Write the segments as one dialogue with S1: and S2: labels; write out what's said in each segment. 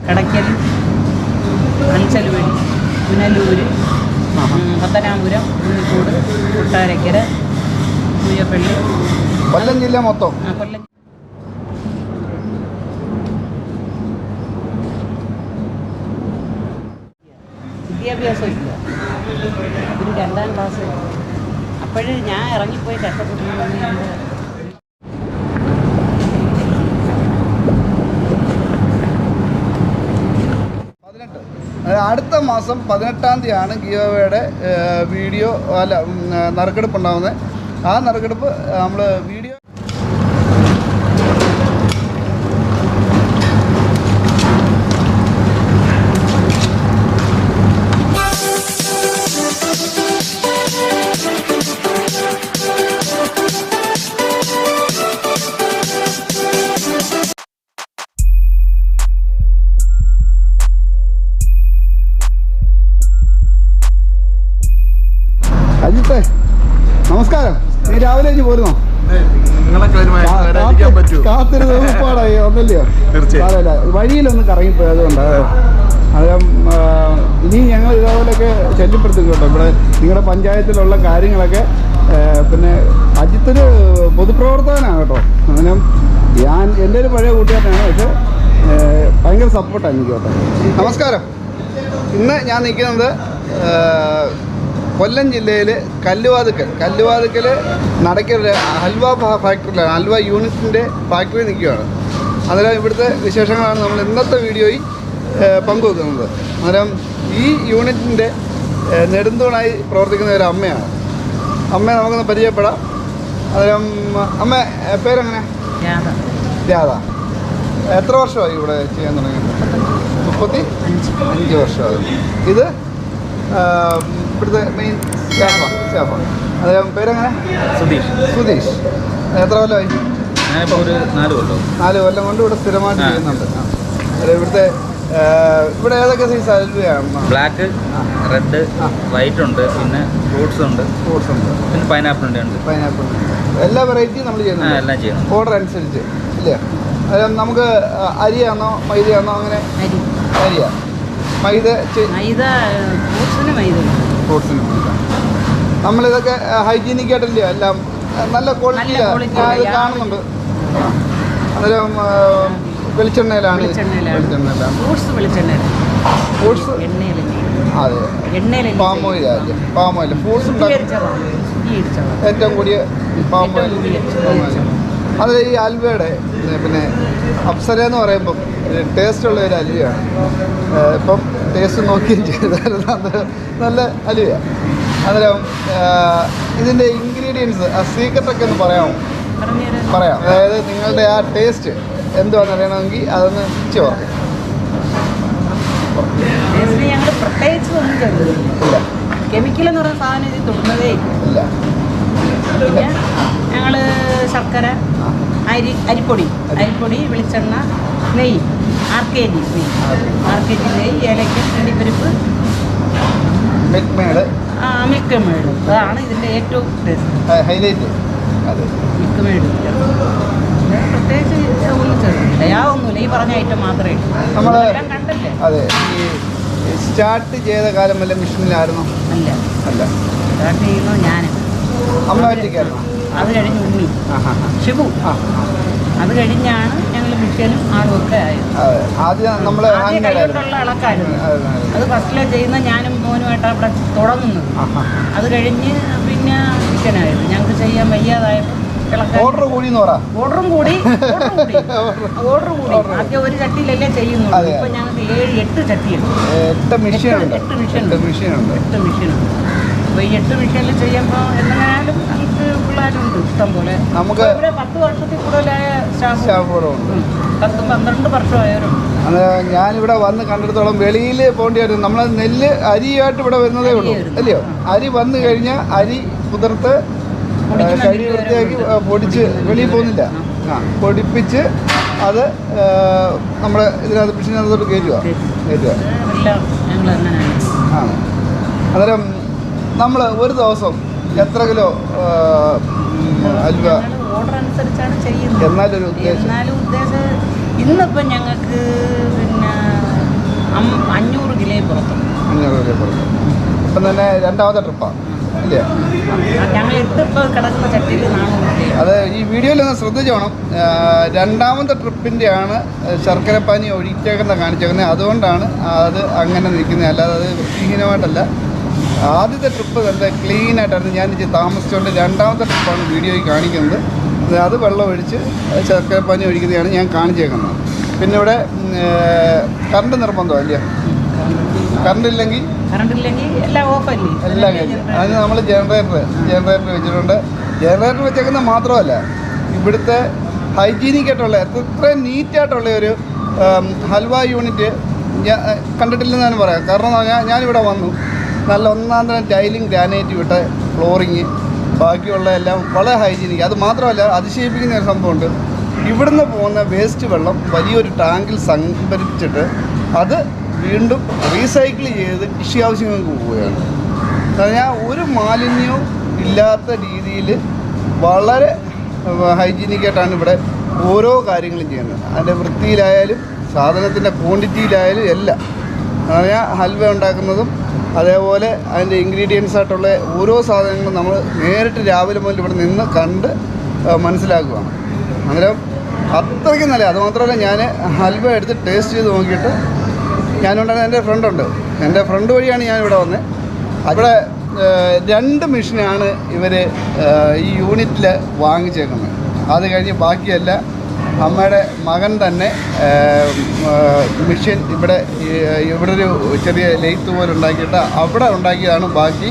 S1: കടയ്ക്കൽ, അഞ്ചൽവടി, പുനലൂർ, പത്തനാപുരം, ഉണ്ണിക്കോട്, കൊട്ടാരക്കര, പൂയപ്പള്ളി,
S2: കൊല്ലം ജില്ല മൊത്തം.
S1: കൊല്ലം. വിദ്യാഭ്യാസം ഇല്ല, ഒരു 2ാം ക്ലാസ്. അപ്പോഴും ഞാൻ ഇറങ്ങിപ്പോയി കഷ്ടപ്പെട്ടു.
S2: അടുത്ത മാസം 18-ാം തീയതിയാണ് ഗിയോവയുടെ വീഡിയോ നറുക്കെടുപ്പ് ഉണ്ടാകുന്നത്. ആ നറുക്കെടുപ്പ് നമ്മൾ വീഡിയോ അജിത്തെ നമസ്കാരം. നീ രാവിലെ കഴിഞ്ഞ് പോരുന്നോ? കാത്തിരുന്ന് ഉറപ്പാടായി ഒന്നല്ലയോ? അല്ല, വഴിയിലൊന്ന് കറങ്ങിപ്പോയി. അതുകൊണ്ട് ഇനി ഞങ്ങൾ ഇതേപോലെയൊക്കെ ശല്യപ്പെടുത്തും കേട്ടോ. ഇവിടെ നിങ്ങളുടെ പഞ്ചായത്തിലുള്ള കാര്യങ്ങളൊക്കെ. പിന്നെ അജിത്തൊരു പൊതുപ്രവർത്തകനാണ് കേട്ടോ. അങ്ങനെ എൻ്റെ ഒരു പഴയ കൂട്ടുകാരനാണ്. പക്ഷേ ഭയങ്കര സപ്പോർട്ടാണ് എനിക്ക് കേട്ടോ. നമസ്കാരം. ഇന്ന് ഞാൻ നിൽക്കുന്നത് കൊല്ലം ജില്ലയിൽ കല്ലുവാതുക്കൽ നടക്കൽ ഹൽവ ഫാക്ടറിയിലാണ്. ഹൽവ യൂണിറ്റിൻ്റെ ഫാക്ടറി നിൽക്കുകയാണ്. അന്നേരം ഇവിടുത്തെ വിശേഷങ്ങളാണ് നമ്മൾ ഇന്നത്തെ വീഡിയോയിൽ പങ്കുവെക്കുന്നത്. അന്നേരം ഈ യൂണിറ്റിൻ്റെ നെടുന്തൂണായി പ്രവർത്തിക്കുന്ന ഒരു അമ്മയാണ്. അമ്മയെ നമുക്കൊന്ന് പരിചയപ്പെടാം. അന്നേരം അമ്മ പേരെങ്ങനെ? രാധ. എത്ര വർഷമായി ഇവിടെ ചെയ്യാൻ തുടങ്ങിയത്? 35 വർഷമായി. ഇത് ഇവിടുത്തെ മെയിൻ സ്റ്റാഫാണ്. അന്നേരം പേരെങ്ങനെ? സുധീഷ്. എത്ര കൊല്ലമായി?
S3: ഞാനിപ്പോൾ ഒരു 4
S2: കൊല്ലം കൊണ്ട് ഇവിടെ സ്ഥിരമായിട്ട് ചെയ്യുന്നുണ്ട്. അതെ, ഇവിടെ ഏതൊക്കെ സൈസ് അൽവയാണ്?
S3: ബ്ലാക്ക്, റെഡ്, വൈറ്റ് ഉണ്ട്, പിന്നെ ഫ്രൂട്ട്സ് ഉണ്ട്, പിന്നെ പൈനാപ്പിൾ ഉണ്ട്.
S2: എല്ലാ വെറൈറ്റിയും നമ്മൾ ചെയ്യുന്നുണ്ട്.
S3: എല്ലാം ചെയ്യണം,
S2: ഓർഡർ അനുസരിച്ച് ഇല്ലേ? അതായത് നമുക്ക് അരിയാണോ മൈദയാണോ? അങ്ങനെ അരിയാ ഫ്രൂട്ട്സിന് നമ്മളിതൊക്കെ ഹൈജീനിക് ആയിട്ടല്ലേ എല്ലാം നല്ല ക്വാളിറ്റിയിലാണ് കാണുന്നുണ്ട്. അന്നേരം വെളിച്ചെണ്ണയിലാണ്. ഫ്രൂട്ട്സ് അതെ, പാം ഓയിൽ ഫ്രൂട്ട്സ് ഏറ്റവും കൂടിയ പാം ഓയിൽ. അതിൽ ഈ അൽവയുടെ പിന്നെ അപ്സര എന്ന് പറയുമ്പം ടേസ്റ്റുള്ള ഒരു അലുവയാണ്. ഇപ്പം ടേസ്റ്റ് നോക്കുകയും ചെയ്തായിരുന്നു. അത് നല്ല അലുവയാണ്. അന്നേരം ഇതിൻ്റെ ഇൻഗ്രീഡിയൻസ് സീക്രട്ടൊക്കെ ഒന്ന് പറയാം. അതായത് നിങ്ങളുടെ ആ ടേസ്റ്റ് എന്തുവാന്ന് അറിയണമെങ്കിൽ അതൊന്ന് തിരിച്ചു പറയാം.
S1: കെമിക്കലെന്ന് പറയുന്ന സാധനം ഇത് തൊടുന്നതേ ഇല്ല. പിന്നെ ഞങ്ങൾ ശർക്കര, അരിപ്പൊടി, വെളിച്ചെണ്ണ, നെയ്യ്, RKG നെയ്യ്, ഏലക്ക, അണ്ടിപ്പരിപ്പ്,
S2: മിൽക്ക് മേഡ്.
S1: അതാണ് ഇതിൻ്റെ ഏറ്റവും
S2: ഹൈലൈറ്റ്. അതെ,
S1: മിൽക്ക് മേഡ്. പ്രത്യേകിച്ച് ഒന്നും ചേർന്നില്ല, യാതൊന്നുമില്ല. ഈ പറഞ്ഞ ഐറ്റം മാത്രമേ
S2: നമ്മൾ
S1: കണ്ടല്ലേ.
S2: അതെ, ഈ സ്റ്റാർട്ട് ചെയ്ത കാലം വല്ല മിഷനിലായിരുന്നു?
S1: അല്ല, സ്റ്റാർട്ട് ചെയ്യുന്നത് ഞാൻ.
S2: അമ്മ ഒറ്റയ്ക്കായിരുന്നു?
S1: അത് കഴിഞ്ഞ് ഉണ്ണി, ഷിബു. അത് കഴിഞ്ഞാണ് ഞങ്ങൾ മിഷനും ആളുമൊക്കെ ആയത്. കൈകൊണ്ടുള്ള ഇളക്കായിരുന്നു. അത് ഫസ്റ്റിലെ ചെയ്യുന്ന ഞാനും മോനുമായിട്ടാണ് ഇവിടെ തുടങ്ങുന്നത്. അത് കഴിഞ്ഞ് പിന്നെ മിഷനായിരുന്നു. ഞങ്ങൾക്ക് ചെയ്യാൻ വയ്യാതായപ്പോൾ ഓർഡറും കൂടി ആദ്യം ഒരു ചട്ടിയിലല്ലേ ചെയ്യുന്നുള്ളൂ. ഇപ്പൊ ഞങ്ങൾക്ക് 7-8 ചട്ടിയുണ്ട്. 8 മിഷനുണ്ട്. അപ്പോൾ ഈ 8 മിഷനിൽ ചെയ്യുമ്പോൾ എങ്ങനെയാലും നമുക്ക് പിള്ളേരുണ്ട് ഇഷ്ടം പോലെ. നമുക്ക് ഇവിടെ 10 വർഷത്തിൽ കൂടുതലായ സ്റ്റാഫുകളുണ്ട്. 10-12 വർഷമായവരുണ്ട്.
S2: അത് ഞാനിവിടെ വന്ന് കണ്ടിടത്തോളം വെളിയിൽ പോകേണ്ടി വരും. നമ്മൾ നെല്ല് അരിയായിട്ട് ഇവിടെ വരുന്നതേ ഉള്ളൂ അല്ലയോ? അരി വന്നു കഴിഞ്ഞാൽ അരി കുതിർത്ത് കഴുകി വൃത്തിയാക്കി പൊടിച്ച് വെളിയിൽ പോകുന്നില്ല. പൊടിപ്പിച്ച് അത് നമ്മുടെ ഇതിനകത്ത് മിഷീനകത്തോട്ട് കയറ്റുക. ആണ്. അന്നേരം നമ്മൾ ഒരു ദിവസം എത്ര കിലോ അൽവ?
S1: ഓർഡർ അനുസരിച്ചാണ് ചെയ്യുന്നത്.
S2: എന്നാലും ഉദ്ദേശം
S1: ഇന്നിപ്പം ഞങ്ങൾക്ക് പിന്നെ 500 കിലോ പുറത്ത്.
S2: 500 കിലോ പുറത്ത്. ഇപ്പം തന്നെ രണ്ടാമത്തെ ട്രിപ്പാണ് ഇല്ലേ?
S1: ഞങ്ങൾ ഇപ്പോൾ കിടക്കുന്ന ചട്ടിയിൽ 400 കിലോ.
S2: അത് ഈ വീഡിയോയിലൊന്ന് ശ്രദ്ധിച്ച് വേണം. രണ്ടാമത്തെ ട്രിപ്പിൻ്റെയാണ് ശർക്കരപ്പാനി ഒഴിച്ചേക്കുന്ന കാണിച്ചേക്കുന്നത്. അതുകൊണ്ടാണ് അത് അങ്ങനെ നിൽക്കുന്നത്, അല്ലാതെ അത് വൃത്തിഹീനമായിട്ടല്ല. ആദ്യത്തെ ട്രിപ്പ് നല്ല ക്ലീനായിട്ടായിരുന്നു. ഞാൻ താമസിച്ചുകൊണ്ട് രണ്ടാമത്തെ ട്രിപ്പാണ് വീഡിയോയിൽ കാണിക്കുന്നത്. അത് വെള്ളം ഒഴിച്ച് ശർക്കരപ്പാനി ഒഴിക്കുന്നതാണ് ഞാൻ കാണിച്ചേക്കുന്നത്. പിന്നെ ഇവിടെ കറണ്ട് നിർബന്ധമല്ലേ? കറണ്ട് ഇല്ലെങ്കിൽ
S1: എല്ലാം ഓഫല്ലേ?
S2: എല്ലാം കഴിഞ്ഞു. അതിന് നമ്മൾ ജനറേറ്റർ വെച്ചിട്ടുണ്ട്. ജനറേറ്റർ വെച്ചേക്കുന്നത് മാത്രമല്ല, ഇവിടുത്തെ ഹൈജീനിക്കായിട്ടുള്ള എത്ര നീറ്റായിട്ടുള്ള ഒരു ഹൽവ യൂണിറ്റ് ഞാൻ കണ്ടിട്ടില്ലെന്ന് ഞാൻ പറയാം. കാരണം എന്ന് പറഞ്ഞാൽ ഞാനിവിടെ വന്നു, നല്ല ഒന്നാം തരം ടൈലിംഗ് ഗ്രാനൈറ്റ് വിട്ട ഫ്ലോറിങ്, ബാക്കിയുള്ള എല്ലാം വളരെ ഹൈജീനിക്ക്. അത് മാത്രമല്ല, അതിശയിപ്പിക്കുന്ന ഒരു സംഭവമുണ്ട്. ഇവിടുന്ന് പോകുന്ന വേസ്റ്റ് വെള്ളം വലിയൊരു ടാങ്കിൽ സംഭരിച്ചിട്ട് അത് വീണ്ടും റീസൈക്കിൾ ചെയ്ത് കൃഷി ആവശ്യങ്ങൾക്ക് പോവുകയാണ്. പറഞ്ഞാൽ ഒരു മാലിന്യവും ഇല്ലാത്ത രീതിയിൽ വളരെ ഹൈജീനിക്കായിട്ടാണ് ഇവിടെ ഓരോ കാര്യങ്ങളും ചെയ്യുന്നത്. അതിൻ്റെ വൃത്തിയിലായാലും സാധനത്തിൻ്റെ ക്വാണ്ടിറ്റിയിലായാലും എല്ലാം. പറഞ്ഞാൽ ഹൽവ ഉണ്ടാക്കുന്നതും അതേപോലെ അതിൻ്റെ ഇൻഗ്രീഡിയൻസ് ആയിട്ടുള്ള ഓരോ സാധനങ്ങളും നമ്മൾ നേരിട്ട് രാവിലെ മുതൽ ഇവിടെ നിന്ന് കണ്ട് മനസ്സിലാക്കുകയാണ്. അന്നേരം അത്രയ്ക്ക് നല്ല. അതുമാത്രമല്ല, ഞാൻ ഹൽവ എടുത്ത് ടേസ്റ്റ് ചെയ്ത് നോക്കിയിട്ട് ഞാനുണ്ടായിരുന്ന എൻ്റെ ഫ്രണ്ട് വഴിയാണ് ഞാനിവിടെ വന്നത്. അവിടെ 2 മെഷീനാണ് ഇവർ ഈ യൂണിറ്റിൽ വാങ്ങിച്ചേക്കുന്നത്. അത് കഴിഞ്ഞ് ബാക്കിയെല്ലാം അമ്മയുടെ മകൻ തന്നെ മെഷീൻ ഇവിടെ ഒരു ചെറിയ ലെയ്ത്ത് പോലെ ഉണ്ടാക്കിയിട്ട് അവിടെ ഉണ്ടാക്കിയതാണ് ബാക്കി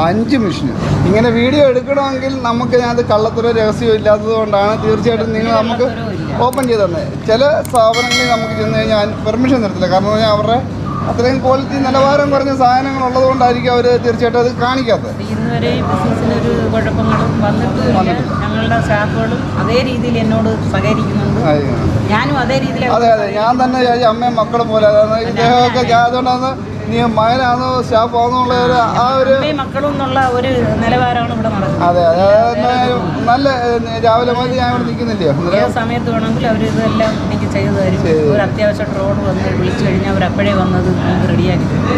S2: 5 മെഷീൻ. ഇങ്ങനെ വീഡിയോ എടുക്കണമെങ്കിൽ നമുക്ക് അത് കള്ളത്തരോ രഹസ്യമോ ഇല്ലാത്തത് കൊണ്ടാണ് തീർച്ചയായിട്ടും നിങ്ങൾ നമുക്ക് ഓപ്പൺ ചെയ്ത് തന്നെ. ചില സ്ഥാപനങ്ങളിൽ നമുക്ക് ചെന്ന് കഴിഞ്ഞാൽ പെർമിഷൻ തരത്തില്ല. കാരണം എന്ന് പറഞ്ഞാൽ അവരുടെ അത്രയും ക്വാളിറ്റി നിലവാരം കുറഞ്ഞ സാധനങ്ങൾ ഉള്ളതുകൊണ്ടായിരിക്കും അവർ തീർച്ചയായിട്ടും അത് കാണിക്കാത്തത്.
S1: ഇന്നുവരെ ബിസിനസ്സിനൊരു കുഴപ്പങ്ങളും വന്നിട്ടില്ല. ഞങ്ങളുടെ സ്റ്റാഫുകളും അതേ രീതിയിൽ എന്നോട് സഹകരിക്കുന്നുണ്ട്. ഞാനും അതേ രീതിയിൽ.
S2: അതെ, ഞാൻ തന്നെ അമ്മയും മക്കളും പോലെ ഇദ്ദേഹമൊക്കെ അതുകൊണ്ടാണ് നീ മകനാണോ സ്റ്റാഫാണോ ഉള്ള ഒരു
S1: മക്കളും എന്നുള്ള ഒരു നിലവാരമാണ് ഇവിടെ നടക്കുന്നത്.
S2: അതെ, നല്ല രാവിലെ മുതൽ ഞാൻ ഇവിടെ നിൽക്കുന്നില്ലയോ?
S1: ഏത് സമയത്ത് വേണമെങ്കിലും അവർ ഇതെല്ലാം എനിക്ക് ചെയ്തു തരും. ഒരു അത്യാവശ്യം റോഡ് വന്ന് വിളിച്ചു കഴിഞ്ഞാൽ അവർ അപ്പോഴേ വന്നത് നമുക്ക് റെഡിയാക്കി തരും.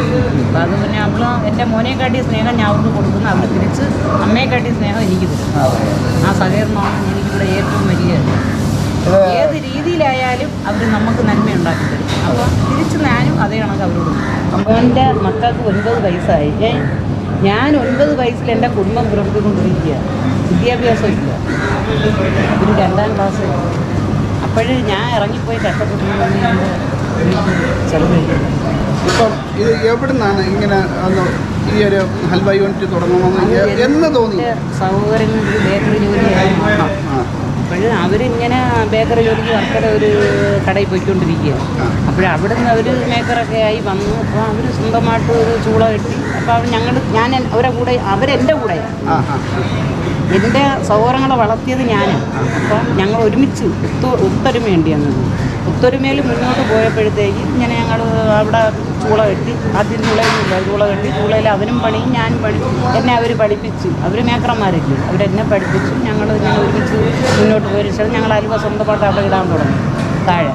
S1: അപ്പോൾ അത് പിന്നെ എൻ്റെ മോനെക്കാട്ടിയ സ്നേഹം ഞാൻ അവർക്ക് കൊടുക്കുന്നു, അവർ തിരിച്ച് അമ്മയെക്കാട്ടിയ സ്നേഹം എനിക്ക് തരും. ആ സഹകരണമാണ് എനിക്കിവിടെ ഏറ്റവും വലിയ. ഏത് രീതിയിലായാലും അവർ നമുക്ക് നന്മയുണ്ടാക്കി തരും. അപ്പോൾ തിരിച്ച് ഞാനും അതേ കണക്ക് അവരോട്. എൻ്റെ മക്കൾക്ക് 9 വയസ്സായി. ഞാൻ 9 വയസ്സിൽ എൻ്റെ കുടുംബം പുലർത്തിക്കൊണ്ടിരിക്കുക. വിദ്യാഭ്യാസം ഇല്ല, ഒരു 2ാം ക്ലാസ്. അപ്പോഴ് ഞാൻ ഇറങ്ങിപ്പോയി കഷ്ടപ്പെട്ടുകൊണ്ട് ചെലവഴിക്കും.
S2: ഇപ്പം ഇത് എവിടെ നിന്നാണ് ഇങ്ങനെ ഈ ഒരു ഹൽവ യൂണിറ്റ് തുടങ്ങണമെന്ന് എന്ന് തോന്നി?
S1: സഹോദരങ്ങൾക്ക് ബേക്കറി ജോലിയായിരുന്നു. അപ്പോൾ അവരിങ്ങനെ ബേക്കറി ജോലിക്ക് വർക്കറ ഒരു കടയിൽ പോയിക്കൊണ്ടിരിക്കുക. അവിടെ നിന്ന് അവർ മേക്കറൊക്കെ ആയി വന്നു. അപ്പോൾ അവർ സ്വന്തമായിട്ട് ഒരു ചൂള കെട്ടി. അപ്പോൾ ഞാൻ അവരെ കൂടെ, അവരെൻ്റെ കൂടെയാണ്. എൻ്റെ സഹോദരങ്ങളെ വളർത്തിയത് ഞാനാണ്. അപ്പം ഞങ്ങൾ ഒരുമിച്ച് ഒത്തൊരുമയുണ്ട്. ഒത്തൊരുമയിൽ മുന്നോട്ട് പോയപ്പോഴത്തേക്ക് ഇങ്ങനെ ഞങ്ങൾ അവിടെ ചൂള കെട്ടി. ആദ്യം ചൂളയൊന്നുമില്ല, ചൂള കെട്ടി. ചൂളയിൽ അവനും പണിയും ഞാനും പണി. എന്നെ അവർ പഠിപ്പിച്ചു. അവർ മേക്കറന്മാരില്ലേ, അവരെന്നെ പഠിപ്പിച്ചു. ഞങ്ങൾ ഇങ്ങനെ ഒരുമിച്ച് മുന്നോട്ട് പോയതിനു ശേഷം ഞങ്ങൾ ഹൽവ സ്വന്തമായിട്ട് അവിടെ ഇടാൻ തുടങ്ങി. താഴെ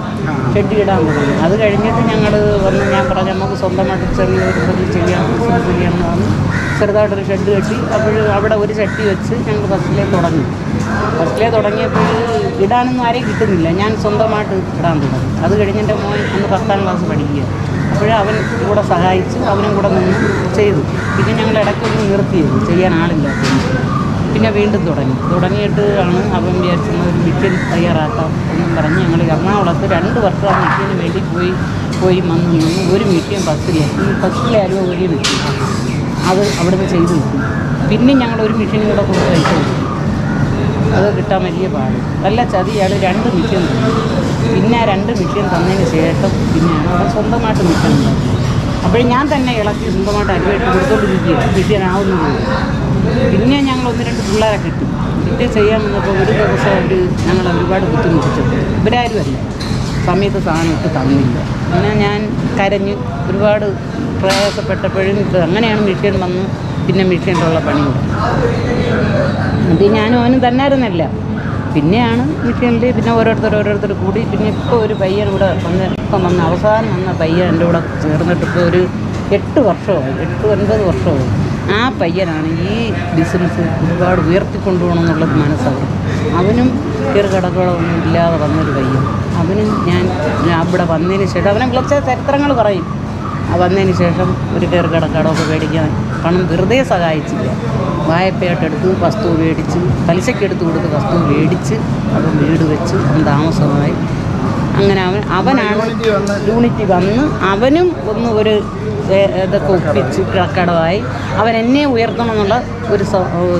S1: ഷെഡ് ഇടാൻ തുടങ്ങി. അത് കഴിഞ്ഞിട്ട് ഞങ്ങൾ വന്ന് ഞാൻ പറഞ്ഞു നമുക്ക് സ്വന്തമായിട്ട് ചെറിയൊരു ചെയ്യണം, ബിസിനസ് ചെയ്യണമെന്ന് പറഞ്ഞ് ചെറുതായിട്ടൊരു ഷെഡ് കെട്ടി. അപ്പോൾ അവിടെ ഒരു ചട്ടി വെച്ച് ഞങ്ങൾ ഫസ്റ്റിലേ തുടങ്ങിയപ്പോൾ ഇടാനൊന്നും ആരെയും കിട്ടുന്നില്ല. ഞാൻ സ്വന്തമായിട്ട് ഇടാൻ തുടങ്ങി. അത് കഴിഞ്ഞ് എൻ്റെ മോൻ അന്ന് 10ാം ക്ലാസ് പഠിക്കുക. അപ്പോഴേ അവൻ കൂടെ സഹായിച്ചു, അവനും കൂടെ നിന്ന് ചെയ്തു. പിന്നെ ഞങ്ങൾ ഇടയ്ക്കൊന്ന് നിർത്തിയത്, ചെയ്യാൻ ആളില്ലാത്തത്. പിന്നെ വീണ്ടും തുടങ്ങിയിട്ട് ആണ് അവൻ വിചാരിച്ചെന്ന് ഒരു മെഷീൻ തയ്യാറാക്കാം എന്നും പറഞ്ഞ് ഞങ്ങൾ എറണാകുളത്ത് 2 വർഷം ആ മെഷീന് വേണ്ടി പോയി വന്ന് ഒരു മെഷീൻ ഫസ്റ്റിലെ അരുവ ഒരു മെഷീൻ അത് അവിടുന്ന് ചെയ്ത് കിട്ടും. പിന്നെ ഞങ്ങൾ ഒരു മെഷീനും കൂടെ കൊടുത്ത് കഴിച്ചു. അത് കിട്ടാൻ വലിയ പാട്, നല്ല ചതിയാണ്. 2 മെഷീൻ തന്നു. പിന്നെ ആ 2 മെഷീൻ തന്നതിന് ശേഷം പിന്നെയാണ് അവിടെ സ്വന്തമായിട്ട് മെഷീൻ ഉണ്ടാക്കി. അപ്പോൾ ഞാൻ തന്നെ ഇളക്കി സ്വന്തമായിട്ട് അരിവായിട്ട് കൊടുത്തോണ്ടിരിക്കുക. മെഷീനാവുന്നത്. പിന്നെ ഞങ്ങൾ 1-2 പിള്ളേരെ കിട്ടും. കിട്ടി ചെയ്യാൻ വന്നപ്പോൾ ഒരു ദിവസമായിട്ട് ഞങ്ങൾ ഒരുപാട് ബുദ്ധിമുട്ടിച്ചു. ഇവരാരുമല്ല സമയത്ത് സാധനം ഇട്ട് തന്നില്ല. അങ്ങനെ ഞാൻ കരഞ്ഞ് ഒരുപാട് പ്രയാസപ്പെട്ടപ്പോഴും അങ്ങനെയാണ് മെഷീൻ വന്ന് പിന്നെ മെഷീനിലുള്ള പണി കൊടുക്കും. അത് ഞാനും അവനും തന്നായിരുന്നല്ല. പിന്നെയാണ് മിഷ്യനിൽ പിന്നെ ഓരോരുത്തർ കൂടി പിന്നെ ഇപ്പോൾ ഒരു പയ്യൻ ഇവിടെ വന്ന് അവസാനം വന്ന പയ്യൻ എൻ്റെ കൂടെ ചേർന്നിട്ട് ഇപ്പോൾ ഒരു 8 വർഷമായി 8-9 വർഷമായി. ആ പയ്യനാണ് ഈ ബിസിനസ് ഒരുപാട് ഉയർത്തിക്കൊണ്ടുപോകണം എന്നുള്ളത് മനസ്സാകും. അവനും കടകളൊന്നും ഇല്ലാതെ വന്നൊരു പയ്യൻ. അവനും ഞാൻ ഇവിടെ വന്നതിന് ശേഷം അവനെ വിളിച്ച ചരിത്രങ്ങൾ പറയും. വന്നതിന് ശേഷം ഒരു കടമൊക്കെ മേടിക്കാൻ പണം വെറുതെ സഹായിച്ചില്ല. വായ്പയായിട്ടെടുത്ത് വസ്തു മേടിച്ച് പലിശക്കെടുത്ത് കൊടുത്ത് വസ്തു മേടിച്ച് അവൻ വീട് വെച്ച് അവൻ താമസമായി. അങ്ങനെ അവനാണ് യൂണിറ്റി വന്ന് അവനും ഒരു ഇതൊക്കെ ഒപ്പിച്ച് കടമായി. അവൻ എന്നെ ഉയർത്തണം എന്നുള്ള ഒരു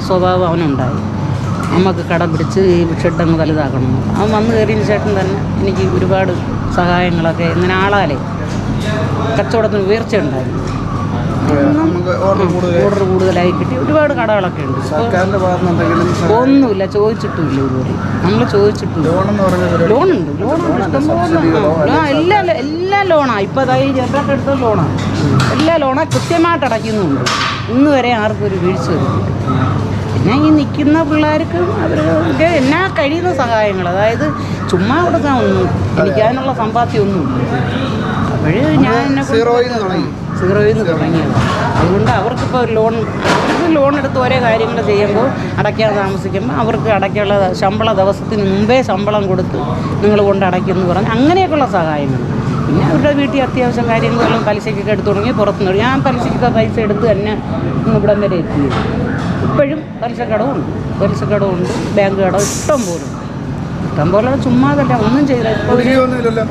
S1: സ്വഭാവം അവനുണ്ടായി. നമുക്ക് കടം പിടിച്ച് ഈ ഷെഡങ്ങ് വലുതാക്കണം. അവൻ വന്നു കയറിയതിന് ശേഷം തന്നെ എനിക്ക് ഒരുപാട് സഹായങ്ങളൊക്കെ ഇങ്ങനെ ആളാലേ കച്ചവടത്തിന് ഉയർച്ച ഉണ്ടായി. ഓർഡർ കൂടുതലായി കിട്ടി. ഒരുപാട് കടകളൊക്കെ ഉണ്ട്. ഒന്നുമില്ല, ചോദിച്ചിട്ടുമില്ല ഇതുവരെ. നമ്മൾ ചോദിച്ചിട്ടില്ല. ലോണുണ്ട് ഇഷ്ടംപോലെ എല്ലാ ലോണാണ്. ഇപ്പോൾ അതായത് ജനറേറ്റ് എടുത്ത ലോണാണ്. എല്ലാ ലോണാണ് കൃത്യമായിട്ട് അടയ്ക്കുന്നുണ്ട്. ഇന്ന് വരെ ആർക്കും ഒരു വീഴ്ച വരുന്നില്ല. പിന്നെ ഈ നിൽക്കുന്ന പിള്ളേർക്ക് അവർക്ക് എന്നാ കഴിയുന്ന സഹായങ്ങൾ, അതായത് ചുമ്മാ കൊടുക്കാൻ ഒന്നും എനിക്കതിനുള്ള സമ്പാദ്യമൊന്നുമില്ല. അപ്പോൾ ഞാൻ എന്നെ സീറോയിൽ നിന്ന് തുടങ്ങിയത്. അതുകൊണ്ട് അവർക്കിപ്പോൾ ഒരു ലോൺ എടുത്ത് ഓരോ കാര്യങ്ങൾ ചെയ്യുമ്പോൾ അടയ്ക്കാതെ താമസിക്കുമ്പോൾ അവർക്ക് അടയ്ക്കാനുള്ള ദിവസത്തിന് മുമ്പേ ശമ്പളം കൊടുത്ത് നിങ്ങൾ കൊണ്ട് അടയ്ക്കുമെന്ന് പറഞ്ഞ് അങ്ങനെയൊക്കെയുള്ള സഹായങ്ങൾ. പിന്നെ അവരുടെ വീട്ടിൽ അത്യാവശ്യം കാര്യങ്ങളെല്ലാം പലിശയ്ക്കൊക്കെ എടുത്തു തുടങ്ങി. പുറത്തുനിന്ന് ഞാൻ പലിശയ്ക്ക് പൈസ എടുത്ത് തന്നെ ഇവിടം വരെ എത്തിയത്. ഇപ്പോഴും പലിശക്കടവുണ്ട്, ബാങ്ക് കടവും ഇഷ്ടം പോലെ ചുമ്മാതല്ല ഒന്നും ചെയ്തില്ല.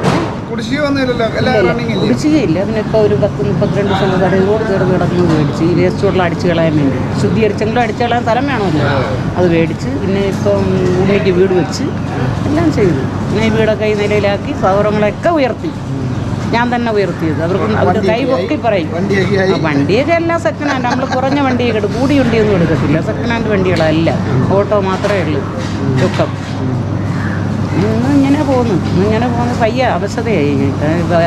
S1: കുടിശ്ശികയില്ല. അതിനിപ്പോൾ ഒരു 10-32 ദിവസം കടയിലോട് ചേർന്ന് കിടക്കുന്നത് മേടിച്ച് ഈ വേസ്റ്റ് വെള്ളം അടിച്ച് കളയാൻ വേണ്ടി ശുദ്ധീകരിച്ചെങ്കിലും അടിച്ച് കളയാൻ സ്ഥലം വേണമല്ലോ. അത് മേടിച്ച് പിന്നെ ഇപ്പം ഉണ്ണിക്ക് വീട് വെച്ച് എല്ലാം ചെയ്തു. പിന്നെ ഈ വീടൊക്കെ ഈ നിലയിലാക്കി സൗകര്യങ്ങളൊക്കെ ഉയർത്തി. ഞാൻ തന്നെ ഉയർത്തിയത്. അവർക്ക് കൈ പൊക്കി പറയും. വണ്ടിയൊക്കെ എല്ലാം സെക്കൻഡ് ഹാൻഡ്. നമ്മൾ കുറഞ്ഞ വണ്ടിയൊക്കെ എടുക്കും, കൂടി വണ്ടിയൊന്നും എടുക്കത്തില്ല. സെക്കൻഡ് ഹാൻഡ് വണ്ടികളല്ല, ഓട്ടോ മാത്രമേ ഉള്ളൂ. ചുക്കം ഇങ്ങനെ പോകുന്നു പയ്യ അവശതയായി.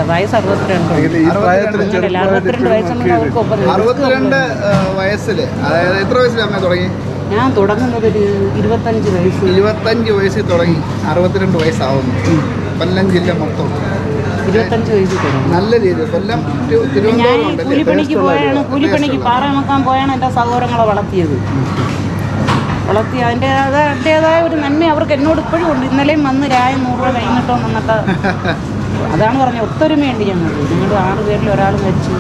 S1: വയസ്സ് 62 വയസ്സുണ്ടെങ്കിൽ അവർക്ക് ഒപ്പം.
S2: 62 അതായത് എത്ര വയസ്സിലാണ് തുടങ്ങി?
S1: ഞാൻ തുടങ്ങുന്നത് ഒരു 25
S2: വയസ്സിൽ തുടങ്ങി. 62 വയസ്സാവുന്നു. കൊല്ലം ജില്ല മൊത്തം
S1: 25 വയസ്സിൽ തുടങ്ങി.
S2: നല്ല രീതിയിൽ കൊല്ലം
S1: ഞാൻ കൂലിപ്പണിക്ക് പാറമക്കാൻ പോയാണ് എൻ്റെ സഹോദരങ്ങളെ വളർത്തി അതിൻ്റേതായ ഒരു നന്മ അവർക്ക് എന്നോട് ഇപ്പോഴും ഉണ്ട്. ഇന്നലെയും വന്ന് 100 രൂപ കഴിഞ്ഞിട്ടോ എന്നൊക്കെ. അതാണ് പറഞ്ഞത്, ഒത്തൊരുമയുണ്ട് ഞങ്ങളുടെ 6 പേരിൽ ഒരാൾ മരിച്ചു.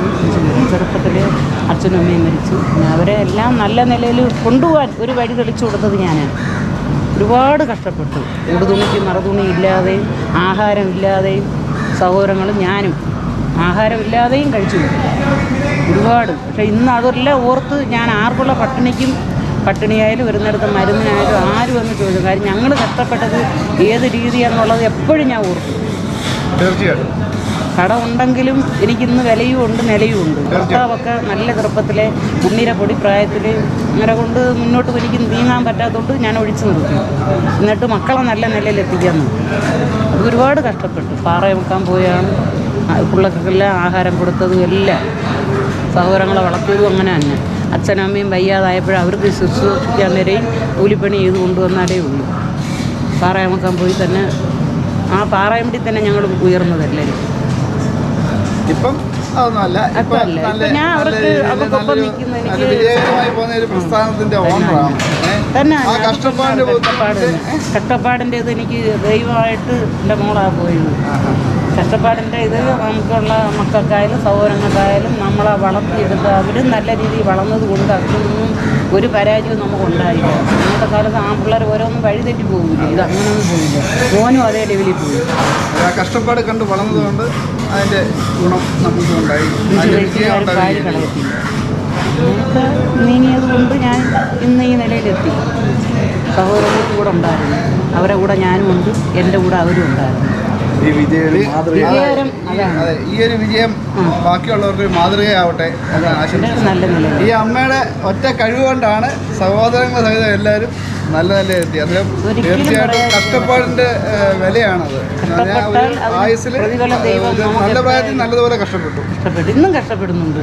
S1: ചെറുപ്പത്തിൽ അച്ഛനും അമ്മയും മരിച്ചു. അവരെ എല്ലാം നല്ല നിലയിൽ കൊണ്ടുപോകാൻ ഒരു വഴി തെളിച്ചു കൊടുത്തത് ഞാനാണ്. ഒരുപാട് കഷ്ടപ്പെട്ടു. ഉടുതുണിക്ക് മറുതുണി ഇല്ലാതെയും ആഹാരമില്ലാതെയും സഹോദരങ്ങളും ഞാനും ആഹാരമില്ലാതെയും കഴിച്ചു ഒരുപാട്. പക്ഷേ ഇന്ന് അതെല്ലാം ഓർത്ത് ഞാൻ ആർക്കുള്ള പട്ടിണിയായാലും വരുന്നിടത്ത് മരുന്നിനായാലും ആരും എന്ന് ചോദിച്ചു. കാര്യം ഞങ്ങൾ കഷ്ടപ്പെട്ടത് ഏത് രീതിയാണെന്നുള്ളത് എപ്പോഴും ഞാൻ ഓർക്കും.
S2: തീർച്ചയായിട്ടും
S1: കട ഉണ്ടെങ്കിലും എനിക്കിന്ന് വിലയും ഉണ്ട് നിലയും ഉണ്ട്. ഭർത്താവൊക്കെ നല്ല ചെറുപ്പത്തിലെ ഉണ്ണിര പൊടി പ്രായത്തിൽ അങ്ങനെ കൊണ്ട് മുന്നോട്ട് എനിക്ക് നീങ്ങാൻ പറ്റാത്തതുകൊണ്ട് ഞാൻ ഒഴിച്ചു നിർത്തി. എന്നിട്ട് മക്കളെ നല്ല നിലയിൽ എത്തിക്കാൻ നോക്കി. അത് ഒരുപാട് കഷ്ടപ്പെട്ടു. പാറ വെക്കാൻ പോയാണ് പിള്ളേർക്കെല്ലാം ആഹാരം കൊടുത്തതും എല്ലാം സഹോദരങ്ങളെ വളർത്തിയതും അങ്ങനെ തന്നെ. അച്ഛനമ്മയും വയ്യാതായപ്പോഴും അവർക്ക് ശുശ്രൂഷിക്കാൻ വരെയും കൂലിപ്പണി ചെയ്ത് കൊണ്ടുവന്നാലേ ഉള്ളൂ. പാറയമക്കാൻ പോയി തന്നെ ആ പാറയമ്പടി തന്നെ ഞങ്ങൾ ഉയർന്നതല്ലേ.
S2: ഇപ്പം അതൊന്നുമല്ല.
S1: ഞാൻ അവർക്ക് അവർക്കൊപ്പം നിൽക്കുന്ന തന്നെ കഷ്ടപ്പാടിൻ്റെ ഇത് എനിക്ക് ദൈവമായിട്ട് എൻ്റെ മോളാ പോയത്. കഷ്ടപ്പാടിൻ്റെ ഇത് നമുക്കുള്ള മക്കൾക്കായാലും സഹോദരങ്ങൾക്കായാലും നമ്മളെ വളർത്തിയെടുത്ത് അവരും നല്ല രീതിയിൽ വളർന്നത് കൊണ്ട് അതിലൊന്നും ഒരു പരാജയവും നമുക്കുണ്ടായില്ല. ഇന്നത്തെ കാലത്ത് പിള്ളേർ ഓരോന്നും വഴി തെറ്റി പോകില്ല. ഇത് അങ്ങനെയൊന്നും പോയില്ല. മോനും അതേ ലെവലിൽ പോയി.
S2: കഷ്ടപ്പാട് കണ്ട് വളർന്നതുകൊണ്ട് അതിൻ്റെ ഗുണം നമുക്ക് ഉണ്ടായി.
S1: കാര്യം കളയത്തില്ല. അങ്ങനെയൊക്കെ നീങ്ങിയത് കൊണ്ട് ഞാൻ ഇന്ന് ഈ നിലയിലെത്തി. സഹോദരങ്ങൾക്ക് കൂടെ ഉണ്ടായിരുന്നു, അവരുടെ കൂടെ ഞാനും ഉണ്ട്, എൻ്റെ കൂടെ അവരും ഉണ്ടായിരുന്നു.
S2: ഈ ഒരു വിജയം ബാക്കിയുള്ളവർക്ക് മാതൃകയാവട്ടെ എന്ന് ആശംസിക്കുന്നു. ഈ അമ്മയുടെ ഒറ്റ കഴിവുകൊണ്ടാണ് സഹോദരങ്ങൾ സഹിതം എല്ലാവരും നല്ല എത്തി. അതിലും തീർച്ചയായിട്ടും കഷ്ടപ്പാടിൻ്റെ വിലയാണത്. ആയുസ്സിൽ നല്ല പ്രായത്തിൽ നല്ലതുപോലെ കഷ്ടപ്പെട്ടു.
S1: ഇന്നും കഷ്ടപ്പെടുന്നുണ്ട്.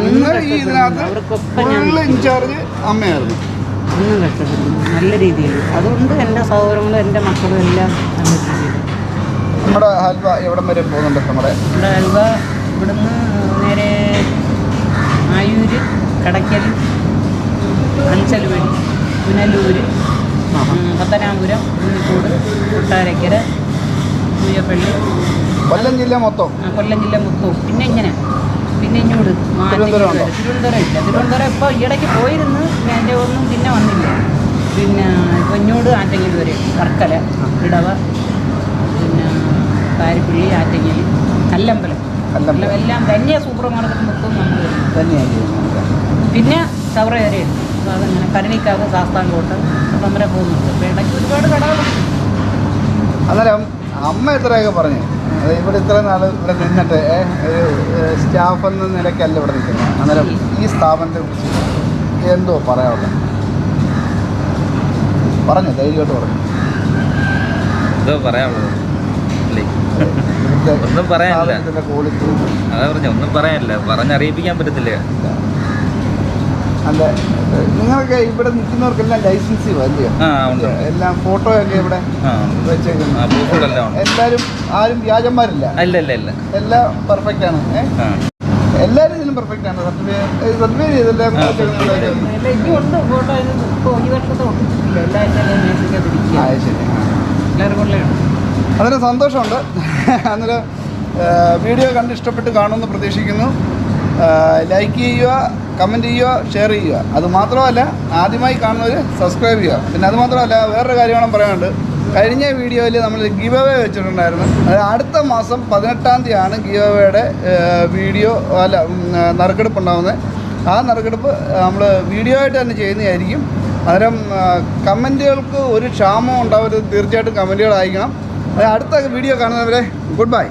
S2: ഇന്ന് ഈ ഇതിനകത്ത് ഫുൾ ഇൻചാർജ് അമ്മയായിരുന്നു.
S1: ഒന്നും കഷ്ടപ്പെടുന്നു നല്ല രീതിയിൽ. അതുകൊണ്ട് എൻ്റെ സഹോദരങ്ങളും എൻ്റെ മക്കളും എല്ലാം നല്ല രീതിയിൽ.
S2: നമ്മുടെ ഹൽവ എവിടം വരെ പോകുന്നുണ്ട്? നമ്മുടെ
S1: ഹൽവ ഇവിടുന്ന് നേരെ ആയൂര്, കടയ്ക്കൽ, അഞ്ചൽവടി, പുനലൂർ, പത്തനാപുരം, കോഴിക്കോട്, കൊട്ടാരക്കര, പൂയപ്പള്ളി,
S2: കൊല്ലം ജില്ല മൊത്തം.
S1: കൊല്ലം ജില്ല മൊത്തവും. പിന്നെ ഇങ്ങോട്ട്
S2: തിരുവനന്തപുരം
S1: ഇല്ല. തിരുവനന്തപുരം ഇപ്പോൾ ഈയിടയ്ക്ക് പോയിരുന്നു, എൻ്റെ ഒന്നും പിന്നെ വന്നില്ല. പിന്നെ ഇപ്പോൾ ഇങ്ങോട്ട് ആറ്റങ്ങൽ വരെ, വർക്കല, ഇടവ, പിന്നെ കാരിപ്പള്ളി, ആറ്റങ്ങൽ, കല്ലമ്പലം എല്ലാം ധന്യ സൂപ്പർ മാർക്കറ്റ് മൊത്തം നമ്മൾ
S2: തന്നെയാണ്.
S1: പിന്നെ ചവറ വരെയുണ്ട്. അപ്പോൾ അതങ്ങനെ കരണിക്കാവ്, ശാസ്താംകോട്ട് അവിടം വരെ പോകുന്നുണ്ട്. അപ്പോൾ ഇടയ്ക്ക് ഒരുപാട് കടകളുണ്ട്.
S2: അന്നേരം അമ്മ എത്രയൊക്കെ പറഞ്ഞു ഇവിടെ ഇത്ര നാൾ ഇവിടെ നിന്നിട്ട് ഒരു സ്റ്റാഫ് എന്ന നിലയ്ക്കല്ല ഇവിടെ നിൽക്കുന്നത്. അന്നേരം ഈ സ്ഥാപനത്തെ കുറിച്ച് എന്തോ പറയാനുള്ളത് പറഞ്ഞു, ധൈര്യമായിട്ട് പറഞ്ഞു.
S3: എന്തോ പറയാനുള്ളത് ഒന്നും പറയാനില്ല.
S2: ക്വാളിറ്റി
S3: അതാ പറഞ്ഞു, ഒന്നും പറയാനില്ല, പറഞ്ഞറിയിപ്പിക്കാൻ പറ്റത്തില്ല.
S2: അല്ല, നിങ്ങൾക്ക് ഇവിടെ നിൽക്കുന്നവർക്കെല്ലാം ലൈസൻസ് അല്ലയോ? എല്ലാം ഫോട്ടോയൊക്കെ ഇവിടെ വെച്ചേക്കുന്നു. എല്ലാവരും ആരും വ്യാജന്മാരില്ല. എല്ലാം പെർഫെക്റ്റ് ആണ്. എല്ലാവരും ഇതിലും പെർഫെക്റ്റ് ആണ്. സർട്ടിഫിക്കറ്റ് ചെയ്തെല്ലാം അതിന് സന്തോഷമുണ്ട്. അന്നേരം വീഡിയോ കണ്ട് ഇഷ്ടപ്പെട്ട് കാണുമെന്ന് പ്രതീക്ഷിക്കുന്നു. ലൈക്ക് ചെയ്യുക, കമൻറ്റ് ചെയ്യുക, ഷെയർ ചെയ്യുക. അതുമാത്രമല്ല, ആദ്യമായി കാണുന്നവർ സബ്സ്ക്രൈബ് ചെയ്യുക. പിന്നെ അതുമാത്രമല്ല, വേറൊരു കാര്യമാണ് പറയാനുണ്ട്. കഴിഞ്ഞ വീഡിയോയിൽ നമ്മൾ ഗിവ് അവേ വെച്ചിട്ടുണ്ടായിരുന്നു. അത് അടുത്ത മാസം 18-ാം തീയതിയാണ് ഗിവ് അവേയുടെ വീഡിയോ നറുക്കെടുപ്പ് ഉണ്ടാകുന്നത്. ആ നറുക്കെടുപ്പ് നമ്മൾ വീഡിയോ ആയിട്ട് തന്നെ ചെയ്യുന്നതായിരിക്കും. അന്നേരം കമൻറ്റുകൾക്ക് ഒരു ക്ഷാമം ഉണ്ടാവരുത്. തീർച്ചയായിട്ടും കമൻറ്റുകൾ അയക്കണം. അടുത്ത വീഡിയോ കാണുന്നവരെ ഗുഡ് ബൈ.